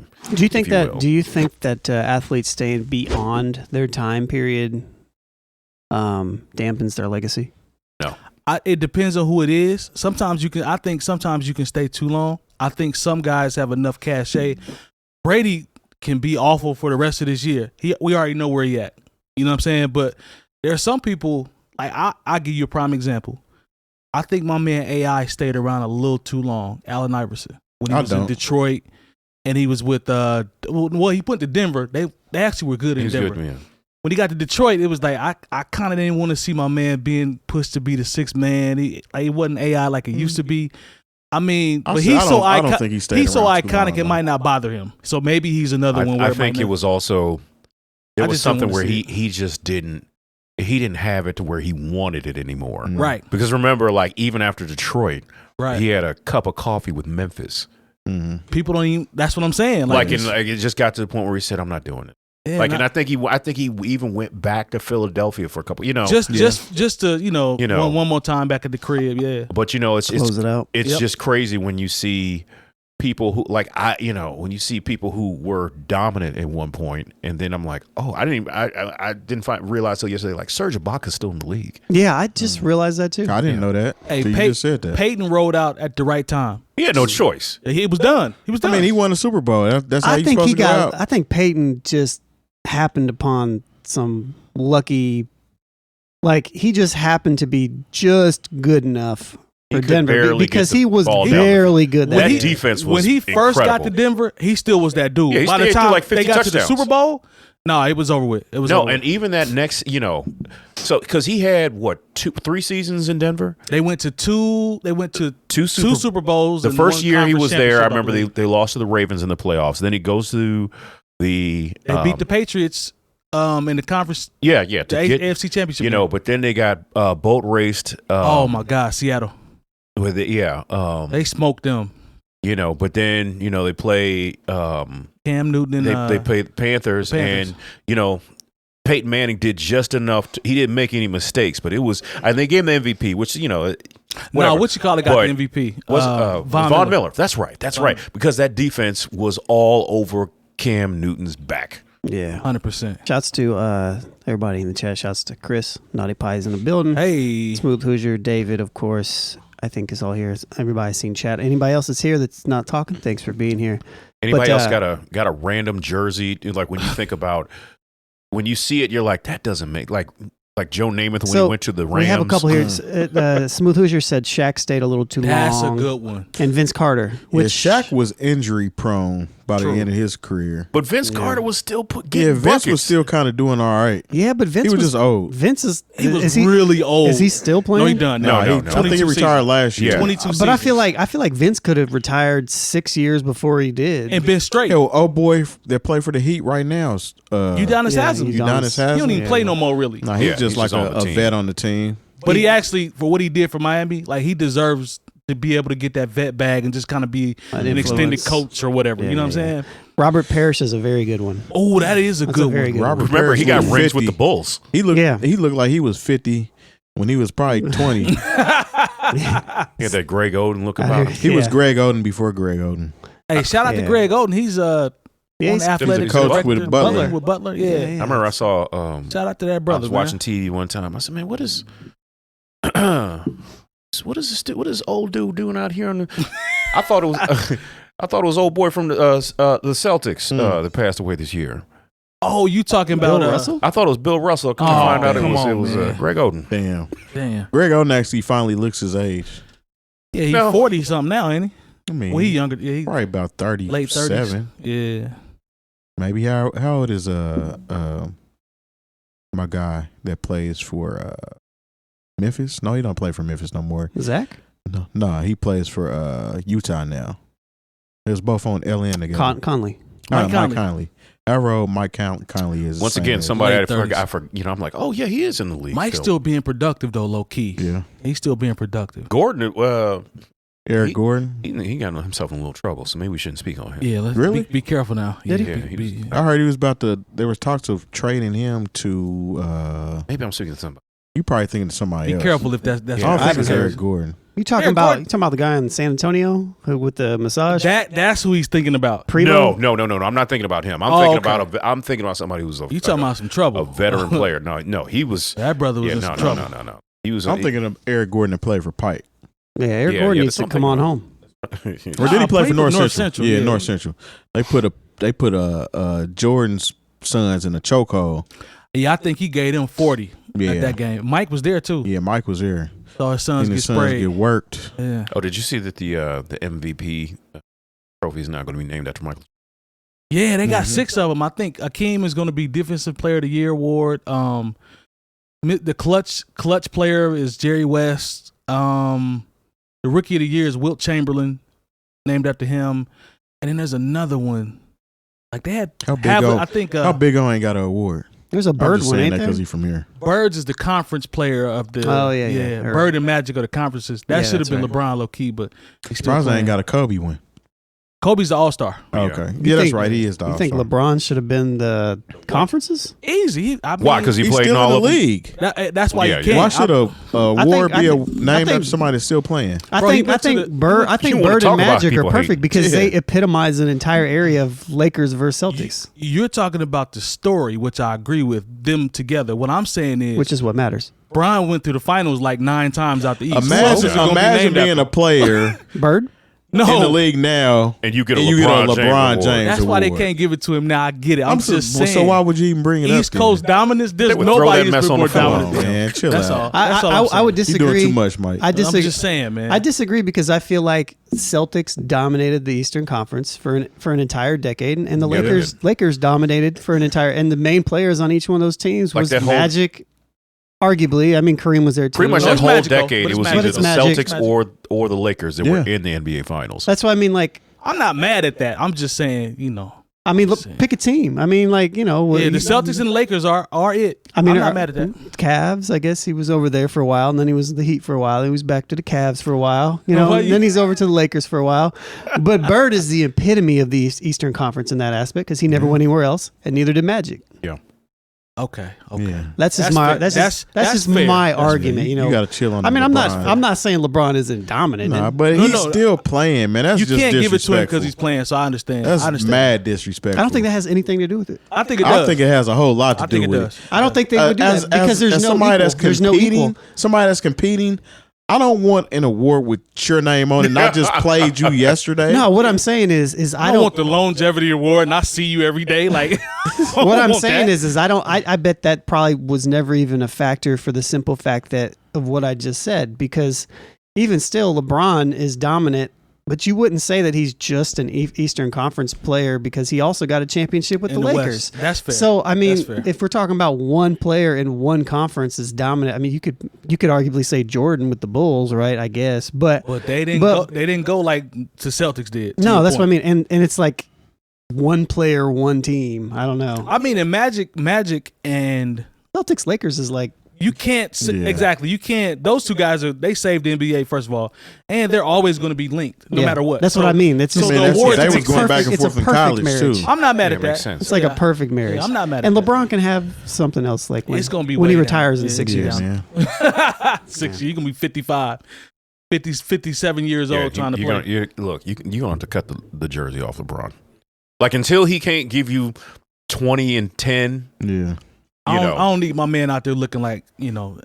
time. Do you think that athletes staying beyond their time period dampens their legacy? No. It depends on who it is. I think sometimes you can stay too long. I think some guys have enough cachet. Brady can be awful for the rest of this year. We already know where he at. You know what I'm saying? But there are some people, like I'll give you a prime example. I think my man AI stayed around a little too long, Allen Iverson, when he was in Detroit and he was with he went to Denver. They actually were good in Denver. Good, man. When he got to Detroit, it was like I kind of didn't want to see my man being pushed to be the sixth man. He wasn't AI like it used to be. I mean, but he's so iconic it might not bother him. So maybe he's another one. Where I think it was also there was something where he just didn't have it to where he wanted it anymore. Right. Because remember, like even after Detroit, right, he had a cup of coffee with Memphis. Mm-hmm. People don't even. That's what I'm saying. It just got to the point where he said, "I'm not doing it." Yeah, and I think he even went back to Philadelphia for a couple. Just to one more time back at the crib. Yeah. But it's close it out. It's just crazy when you see people who when you see people who were dominant at one point, and then I'm like, oh, I didn't realize till yesterday, like Serge Ibaka's still in the league. Yeah, I just realized that too. I didn't know that. Hey, you just said that. Peyton rolled out at the right time. He had no choice. He was done. I mean, he won a Super Bowl. That's how he's supposed to go out. I think Peyton just happened upon some lucky, like he just happened to be just good enough for Denver because he was barely good. That defense was when he first got to Denver, he still was that dude. Yeah, by the time like 50 they got touchdowns. to the Super Bowl, it was over with. It was over. And even that next, so because he had 3 seasons in Denver. They went to two Super Bowls. The first year he was there, I remember they lost to the Ravens in the playoffs. Then he goes to they beat the Patriots in the conference. The AFC Championship. But then they got boat raced. Oh my God, Seattle. With it, they smoked them. But then they play Cam Newton and they played the Panthers, and Peyton Manning did just enough. He didn't make any mistakes, but they gave him the MVP, which no, what you call it got the MVP was Von Miller. That's right. Because that defense was all over Cam Newton's back. Yeah, 100%. Shouts to everybody in the chat. Shouts to Chris. Naughty Pie's in the building. Hey, Smooth Hoosier, David, of course. I think is all here. Everybody's seen chat. Anybody else that's here that's not talking? Thanks for being here. Anybody else got a random jersey? Like when you think about when you see it, you're like, that doesn't make like Joe Namath when he went to the Rams. We have a couple here. Smooth Hoosier said Shaq stayed a little too long. That's a good one. And Vince Carter. Which Shaq was injury prone by the end of his career. But Vince Carter was still getting Vince buckets. was still kind of doing all right. Yeah, but Vince was just old. Vince is really old. Is he still playing? No, he done. No. I think he retired last year. 22 but I feel like Vince could have retired 6 years before he did and been straight. Yo, old boy that play for the Heat right now. Udonis Haslam. He don't even play no more really. No, he's just like a vet on the team. But he actually, for what he did for Miami, like he deserves to be able to get that vet bag and just kind of be an extended coach or whatever. You know what I'm saying? Robert Parrish is a very good one. Oh, that is a good one. Robert Remember, Parrish he got was rings 50. with the Bulls. He looked like he was 50 when he was probably 20. He had that Greg Oden look about him. He was Greg Oden before Greg Oden. Hey, shout out to Greg Oden. He's on athletic coach with Butler. With Butler, yeah. I remember I saw. Shout out to that brother. I was watching TV one time. I said, "Man, what is this old dude doing out here?" I thought it was old boy from the Celtics that passed away this year. Oh, you talking about Russell? I thought it was Bill Russell. Come to find out it was Greg Oden. Damn. Greg Oden actually finally looks his age. Yeah, he's 40 something now, ain't he? I mean, well, he's younger. Yeah, he's probably about 30, late 30s. Yeah. Maybe how old is my guy that plays for Memphis? No, he don't play for Memphis no more. Zach? No, he plays for Utah now. They was both on LN together. Conley. Mike Conley. I wrote Mike Conley is once again somebody I forgot. I'm like, oh yeah, he is in the league. Mike's still being productive though, low key. Yeah, he's still being productive. Gordon, Eric Gordon, he got himself in a little trouble, so maybe we shouldn't speak on him. Yeah, let's really be careful now. Did he? I heard he was about to. There was talks of trading him to. Maybe I'm speaking to somebody. You probably thinking of somebody else. Be careful if that's. I don't think it's Eric Gordon. You talking about the guy in San Antonio with the massage? That's who he's thinking about. No. I'm not thinking about him. I'm thinking about somebody who's you talking about some trouble. A veteran player. No, he was. That brother was in some trouble. No. He was. I'm thinking of Eric Gordon that played for Pike. Yeah, Eric Gordon needs to come on home. Or did he play for North Central? Yeah, North Central. They put Jordan's sons in a chokehold. Yeah, I think he gave them 40 at that game. Mike was there too. Yeah, Mike was there. So his sons get sprayed. Get worked. Yeah. Oh, did you see that the MVP trophy is not going to be named after Michael? Yeah, they got 6 of them. I think Akeem is going to be Defensive Player of the Year award. The clutch player is Jerry West. The Rookie of the Year is Wilt Chamberlain, named after him. And then there's another one. Like they had how Big O ain't got an award. There's a Bird one, ain't there? Because he's from here. Birds is the conference player of the. Oh yeah. Bird and Magic are the conferences. That should have been LeBron low key, but he's surprised I ain't got a Kobe one. Kobe's the All-Star. Okay, yeah, that's right. He is the All-Star. You think LeBron should have been the conferences? Easy. Why? Because he played still in all in the league. That's why you can't. Why should a award be named after somebody that's still playing? I think Bird and Magic are perfect because they epitomize an entire area of Lakers versus Celtics. You're talking about the story, which I agree with them together. What I'm saying is, which is what matters. Brian went through the finals like 9 times out the East. Imagine being a player. Bird. No. In the league now, and you get a LeBron James That's award. why they can't give it to him now. I get it. I'm just saying. So why would you even bring it East up? East Coast dominance. There's nobody that's more dominant. Man, chill that's out. All. I would disagree. You're doing too much, Mike. I'm just saying, man. I disagree because I feel like Celtics dominated the Eastern Conference for an entire decade, and the Lakers dominated for an entire. And the main players on each one of those teams was Magic. Arguably, I mean, Kareem was there too. Pretty much that whole decade, it was either the Magic. Celtics or the Lakers that were in the NBA Finals. That's why I mean, like, I'm not mad at that. I'm just saying, I mean, look, pick a team. I mean, like, the Celtics and the Lakers are it. I mean, I'm not mad at that. Cavs, I guess he was over there for a while, and then he was the Heat for a while. He was back to the Cavs for a while, and then he's over to the Lakers for a while. But Bird is the epitome of the Eastern Conference in that aspect because he never went anywhere else, and neither did Magic. Yeah. Okay. Yeah. That's just my argument. You got to chill on. I mean, I'm not saying LeBron isn't dominant. Nah, but he's still playing, man. That's you just can't give it to him because he's playing. So I understand. That's mad disrespectful. I don't think that has anything to do with it. I think it does. I think it has a whole lot to do with it. I don't think they would do that because there's no equal. There's no equal. Somebody that's competing. I don't want an award with your name on it, and I just played you yesterday. No, what I'm saying is I don't want the Lonegevity Award, and I see you every day. Like what I'm saying is I bet that probably was never even a factor for the simple fact of what I just said, because even still, LeBron is dominant. But you wouldn't say that he's just an Eastern Conference player because he also got a championship with the Lakers. West. That's fair. So I mean, if we're talking about one player in one conference is dominant, I mean, you could arguably say Jordan with the Bulls, right? I guess, but they didn't go like the Celtics did. No, that's what I mean, and it's like one player, one team. I don't know. I mean, in Magic and Celtics Lakers is like. You can't exactly. You can't. Those two guys they saved the NBA first of all, and they're always going to be linked no matter what. That's what I mean. It's just they was going back and forth in college marriage. too. I'm not mad at that. Sense. It's like a perfect marriage. I'm not mad at and that. And LeBron can have something else like when, it's gonna be when he retires in 6 years. 6 years. You're gonna be 55, 57 years old trying to play. You're gonna have to cut the jersey off LeBron. Like until he can't give you 20 and 10. Yeah. I don't need my man out there looking like,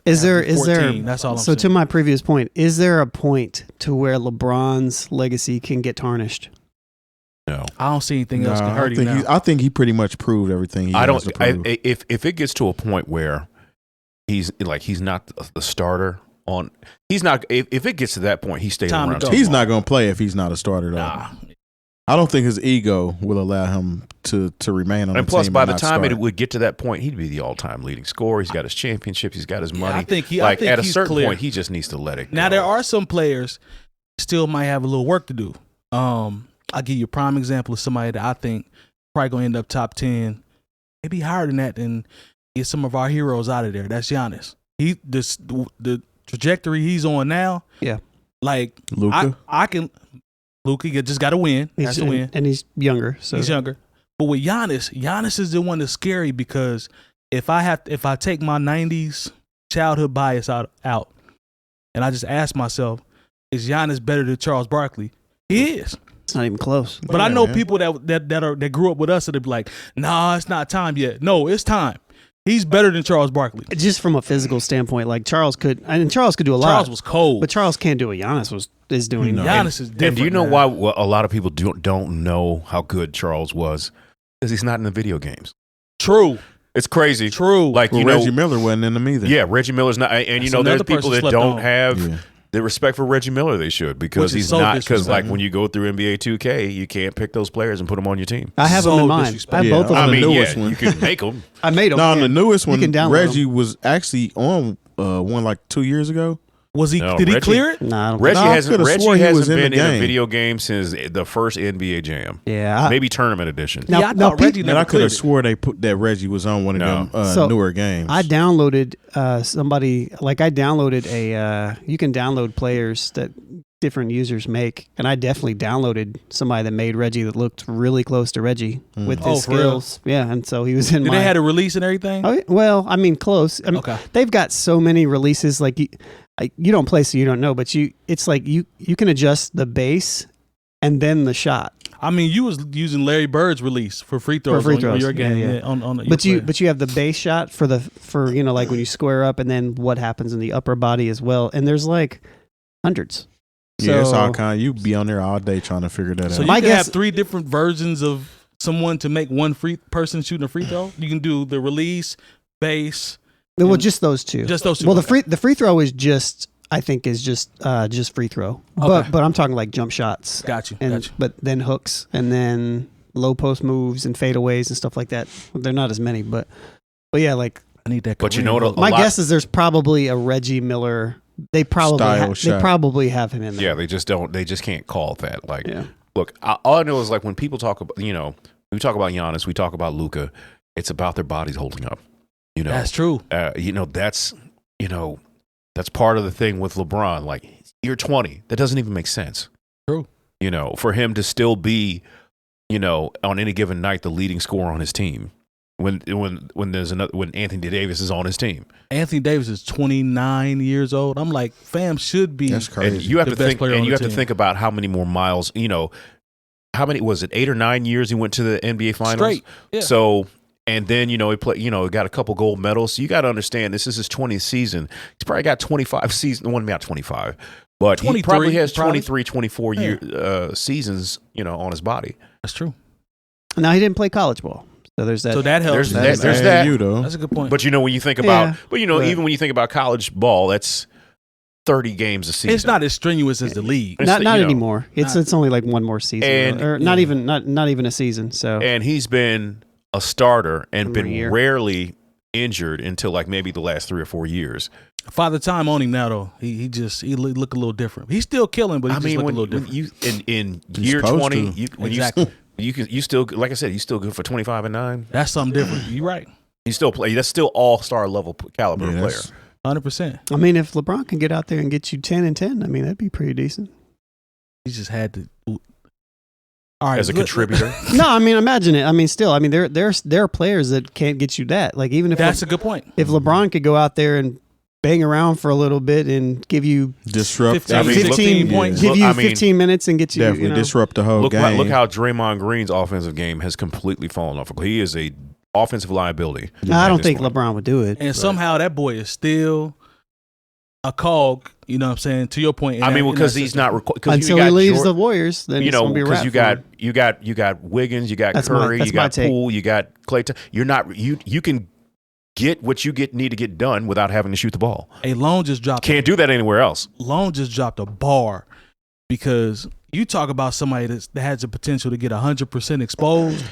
Is there that's all I'm saying. To my previous point, is there a point to where LeBron's legacy can get tarnished? No. I don't see anything else can hurt him now. I think he pretty much proved everything he has to prove. If it gets to a point where he's not the starter on if it gets to that point, he stays around. He's not going to play if he's not a starter though. Nah. I don't think his ego will allow him to remain on the team. And plus, by the time it would get to that point, he'd be the all-time leading scorer. He's got his championships. He's got his money. I think at a certain clear. point, he just needs to let it go. Now, there are some players still might have a little work to do. I'll give you a prime example of somebody that I think probably going to end up top 10, maybe higher than that, and get some of our heroes out of there. That's Giannis. The trajectory he's on now. Yeah. Like Luka. Luka just got to win. That's to win. And he's younger. So. He's younger. But with Giannis is the one that's scary because if I take my 90s childhood bias out. And I just asked myself, is Giannis better than Charles Barkley? He is. It's not even close. But I know people that grew up with us that be like, nah, it's not time yet. No, it's time. He's better than Charles Barkley. Just from a physical standpoint, like Charles could do a lot. Charles was cold. But Charles can't do what Giannis is doing. No. Giannis is different. And do you know why a lot of people don't know how good Charles was? Because he's not in the video games. True. It's crazy. True. Like, Reggie Miller wasn't in them either. Yeah, Reggie Miller's not. And you know, there's people that don't have Yeah. the respect for Reggie Miller they should, because he's so not. Because like disrespectful. when you go through NBA 2K, you can't pick those players and put them on your team. I have them in mind. I have both of them. I the mean, newest yeah, one. you can make them. I made them. No, on the newest one, can download Reggie them. was actually on one like 2 years ago. Was he? No, did he Reggie- clear it? Nah, I don't Reggie No, I hasn't coulda swore he was been in in the a game. video game since the first NBA Jam. Yeah. Maybe tournament edition. Now- Yeah, I now thought Reggie And never I could cleared have it. swore they put that Reggie was on one of them So, newer games. I downloaded you can download players that different users make, and I definitely downloaded somebody that made Reggie that looked really close to Reggie with his Oh, for real? skills. Yeah, and so he was in Did my. they had a release and everything? Oh, well, I mean, close. I mean, Okay. They've got so many releases. Like you don't play, so you don't know. But it's like you can adjust the base and then the shot. I mean, you was using Larry Bird's release for free throws, on your game. Yeah. Yeah, on But you have the base shot for like when you square up, and then what happens in the upper body as well. And there's like hundreds. yeah, it's So- all kind. You be on there all day trying to figure that So out. you My can guess- have 3 different versions of someone to make one free person shooting a free throw. You can do the release, base. Well, just those two. Just those two. Well, Okay. the free throw is just free throw. Okay. But I'm talking like jump shots. Got you. And Got you. but then hooks and then low post moves and fadeaways and stuff like that. They're not as many, but yeah, like I need that. But you Kareem know what? look. my guess is there's probably a Reggie Miller. They probably Style they shot. probably have him in there. Yeah, they just don't. They just can't call it that. Like, Yeah. look, all I know is like when people talk about, we talk about Giannis, we talk about Luka. It's about their bodies holding up. That's true. That's part of the thing with LeBron. Like, you're 20. That doesn't even make sense. True. For him to still be, on any given night, the leading scorer on his team. When Anthony Davis is on his team. Anthony Davis is 29 years old. I'm like, fam should be. That's crazy. And you have The to best think, player on and you the have to team. think about how many more miles. How many was it? 8 or 9 years he went to the NBA Finals. Straight. Yeah. So, and then he played. Got a couple gold medals. So you got to understand, this is his 20th season. He's probably got 25 seasons. Well, not 25, but he 23, probably has probably. 23, 24 seasons. On his body. That's true. Now he didn't play college ball, so there's that. So that helps. There's That's that. you though. That's a good point. But when you think about, Yeah. even when you think about college ball, that's 30 games a season. it's not as strenuous as the league. It's not you know, anymore. It's only like one more season, And- or not even a season. So And he's been a starter and One been more year. rarely injured until like maybe the last 3 or 4 years. Father Time on him now though. He look a little different. He's still killing, but he just look a little when different. you in He's year supposed 20, to. Exactly. you still, like I said, he's still good for 25 and 9. That's something different. You're right. He still play. That's still all-star level caliber Yeah, player. that's- 100%. I mean, if LeBron can get out there and get you 10 and 10, I mean that'd be pretty decent. He just had to. All right, As a contributor. No, I mean imagine it. I mean, still, I mean there are players that can't get you that. Like even if That's a good point. if LeBron could go out there and bang around for a little bit and give you Disrupt. 15 I mean, 15 points. give Look, you I mean, 15 minutes and get you, Definitely you know, disrupt the whole Look game. how Draymond Green's offensive game has completely fallen off. He is a offensive liability. No, I at don't this think point. LeBron would do it. And somehow that boy is still a cog. You know what I'm saying? To your point. Because he's not because Until he leaves the Warriors, then it's gonna be a because wrap you for him. got you got Wiggins, you got That's Curry, my you got take. Poole, you got Clay. You're not you can get what you need to get done without having to shoot the ball. A Lone just dropped. Can't do that anywhere else. Lone just dropped a bar because you talk about somebody that has the potential to get 100% exposed.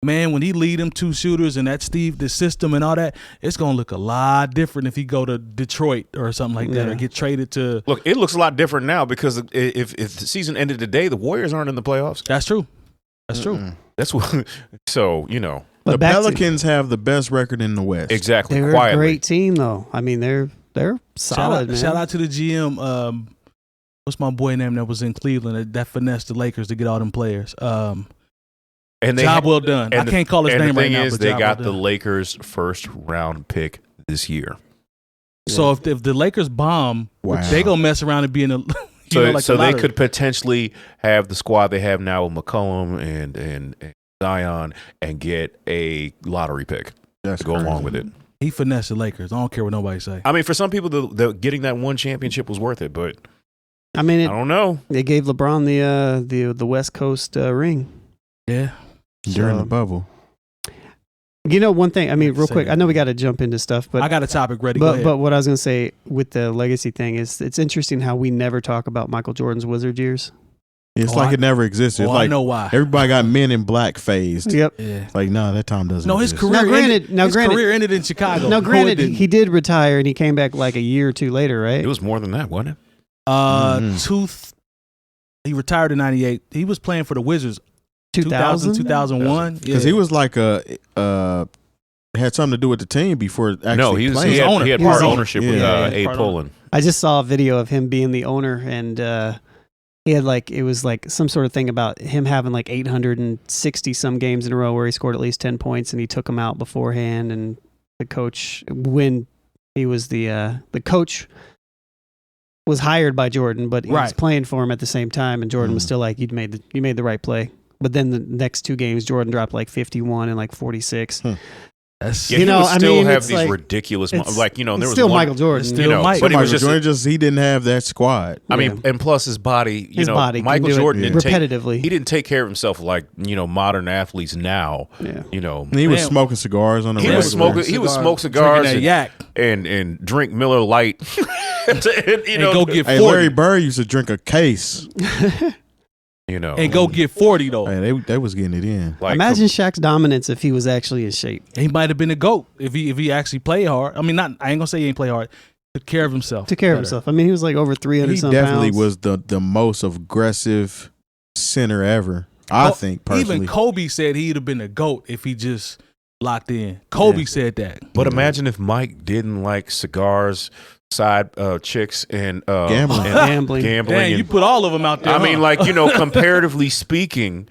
Man, when he lead them 2 shooters and the system and all that, it's gonna look a lot different if he go to Detroit or something like that, or get traded to. Look, it looks a lot different now because if the season ended today, the Warriors aren't in the playoffs. That's true. That's true. That's what. So But the back to- Pelicans have the best record in the West. exactly. They're quietly. a great team, though. I mean, they're solid, man. Shout out to the GM. What's my boy name that was in Cleveland that finessed the Lakers to get all them players? And they Job well done. I can't call his and name the right thing now. is, but they job got well the done. Lakers' first round pick this year. So if the Lakers bomb, Wow. they gonna mess around and be in a. So they could potentially have the squad they have now with McCollum and Zion and get a lottery pick to go along with it. He finessed the Lakers. I don't care what nobody say. I mean, for some people, the getting that one championship was worth it, but I mean, I don't know. They gave LeBron the West Coast ring. Yeah, during the bubble. You know, one thing. I mean, real quick. I know we got to jump into stuff, but I got a topic ready. But what I was gonna say with the legacy thing is, it's interesting how we never talk about Michael Jordan's Wizard years. It's like it never existed. It's like I know why. Everybody got Men in Black phased. Yep. Yeah. Like, no, that time doesn't. No, his exist. career ended in Chicago. Now, granted, he did retire and he came back like a year or two later, right? It was more than that, wasn't it? He retired in '98. He was playing for the Wizards. 2001. Because he was like had something to do with the team before actually playing. He had part ownership with 𝗡𝗲𝗱. I just saw a video of him being the owner, and he had it was like some sort of thing about him having like 860 some games in a row where he scored at least 10 points, and he took them out beforehand. And the coach, when he was the coach, was hired by Jordan, but he was playing for him at the same time, and Jordan was still like, you made the right play. But then the next two games, Jordan dropped like 51 and like 46. Yeah, he would still have these ridiculous, there was still Michael Jordan. But he was he didn't have that squad. I mean, and plus his body, Michael Jordan didn't repetitively. He didn't take care of himself like modern athletes now. Yeah. And he was smoking cigars on the He would smoke cigars and drink Miller Lite. and go get 40. Larry Bird used to drink a case. And go get 40 though. Hey, they was getting it in. Imagine Shaq's dominance if he was actually in shape. He might have been a GOAT if he actually played hard. I mean, I ain't gonna say he ain't play hard. Took care of himself. I mean, he was like over 300 some pounds. He definitely was the most aggressive center ever. I think personally. Even Kobe said he'd have been a GOAT if he just locked in. Kobe said that. But imagine if Mike didn't like cigars, side chicks, and gambling. Damn, you put all of them out there. I mean, comparatively speaking,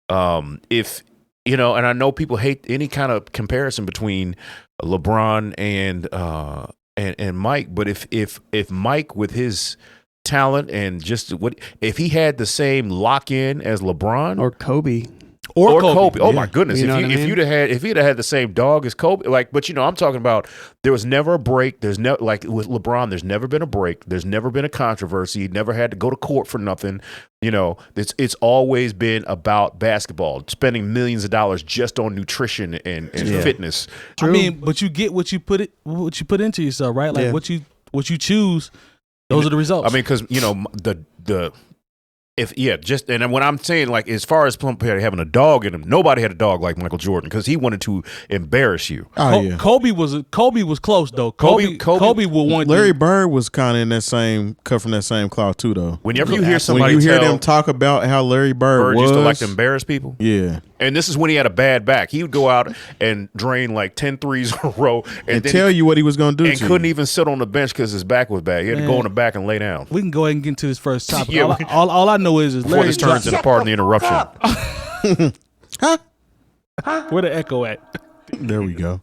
if and I know people hate any kind of comparison between LeBron and Mike, but if Mike with his talent and just if he had the same lock in as LeBron or Kobe. Or Kobe. Oh my goodness! If he'd have had the same dog as Kobe, but I'm talking about there was never a break. There's no with LeBron. There's never been a break. There's never been a controversy. He never had to go to court for nothing. It's always been about basketball, spending millions of dollars just on nutrition and fitness. True. I mean, but you get what you put into yourself, right? Like what you choose, those are the results. I mean, because and when I'm saying as far as having a dog in him, nobody had a dog like Michael Jordan because he wanted to embarrass you. Kobe was close though. Kobe will want. Larry Bird was kind of cut from that same cloth too, though. Whenever you hear somebody hear them talk about how Larry Bird used to like to embarrass people, yeah. And this is when he had a bad back. He would go out and drain like 10 threes in a row and tell you what he was going to do. And couldn't even sit on the bench because his back was bad. He had to go in the back and lay down. We can go ahead and get into this first topic. All I know is before this turns into pardon the interruption. Where the echo at? There we go.